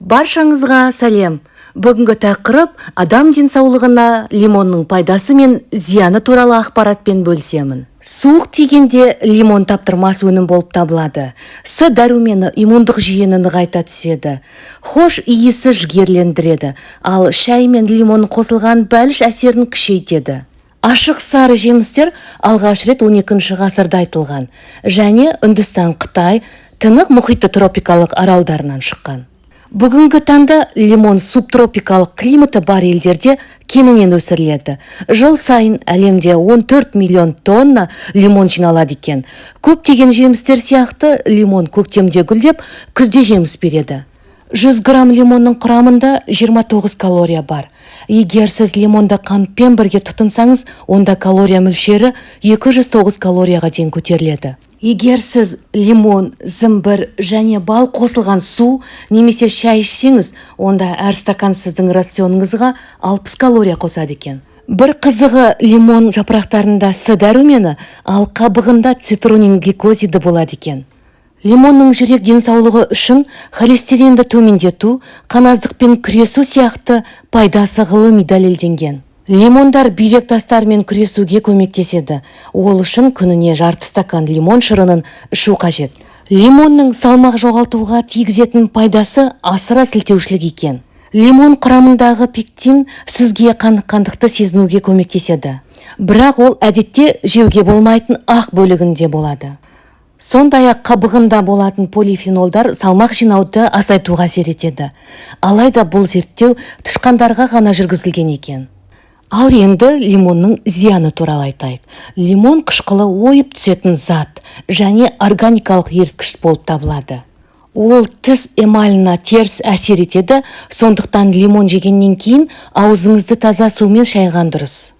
Баршаңызға сәлем. Бүгінгі тақырып адам денсаулығына лимонның пайдасы мен зияны туралы ақпаратпен бөлісемін. Суық тигенде лимон таптырмас өнім болып табылады. С дәрумені иммундық жүйені нығайта түседі. Хош иісі жігерлендіреді, ал шай мен лимон қосылған бәліш әсерін күшейтеді. Ашық сары жемістер алғаш рет 12 ғасырда айтылған және Үндістан, Қытай, Тынық мұхиты тропикалық аралдарынан шыққан. Бүгінгі таңда лимон субтропикалық климаты бар елдерде кеңінен өсіріледі. Жыл сайын әлемде 14 миллион тонна лимон жиналады екен. Көптеген жемістер сияқты лимон көктемде гүлдеп, күзде жеміс береді. 100 грамм лимонның құрамында 29 калория бар. Егер сіз лимонды қантпен бірге тұтынсаңыз, онда калория мөлшері 209 калорияға дейін көтеріледі. Егер сіз лимон, зімбір және бал қосылған су немесе шай ішсеңіз, онда әр стакан сіздің рационыңызға 60 калория қосады екен. Бір қызығы, лимон жапырақтарында С дәрумені, ал қабығында цитронин гликозиді болады екен. Лимонның жүрек денсаулығы үшін холестеринді төмендету, қаназдықпен күресу сияқты пайдасы ғылыми дәлелденген. Лимондар бүйрек тастармен күресуге көмектеседі. Ол үшін күніне жарты стакан лимон шырынын ішу қажет. Лимонның салмақ жоғалтуға тигізетін пайдасы асыра сілтеушілік екен. Лимон құрамындағы пектин сізге қаныққандықты сезінуге көмектеседі. Бірақ ол әдетте жеуге болмайтын ақ бөлігінде болады. Сондай-ақ қабығында болатын полифенолдар салмақ жинауды азайтуға әсер етеді. Алайда бұл зерттеу тышқандарға ғана жүргізілген екен. Ал енді лимонның зияны туралы айтайық. Лимон қышқылы ойып түсетін зат және органикалық еріткіш болып табылады. Ол тіс эмалына теріс әсер етеді, сондықтан лимон жегеннен кейін аузыңызды таза сумен шайған дұрыс.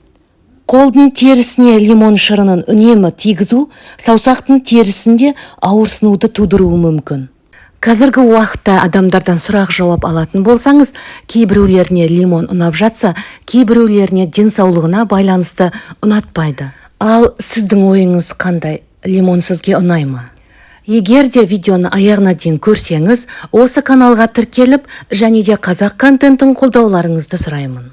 Қолдың терісіне лимон шырынын үнемі тигізу саусақтың терісінде ауырсынуды тудыруы мүмкін. Қазіргі уақытта адамдардан сұрақ жауап алатын болсаңыз, кейбіреулеріне лимон ұнап жатса, кейбіреулеріне денсаулығына байланысты ұнатпайды. Ал сіздің ойыңыз қандай? Лимон сізге ұнай ма? Егер де видеоны аяғына дейін көрсеңіз, осы каналға тіркеліп және де қазақ контентін қолдауларыңызды сұраймын.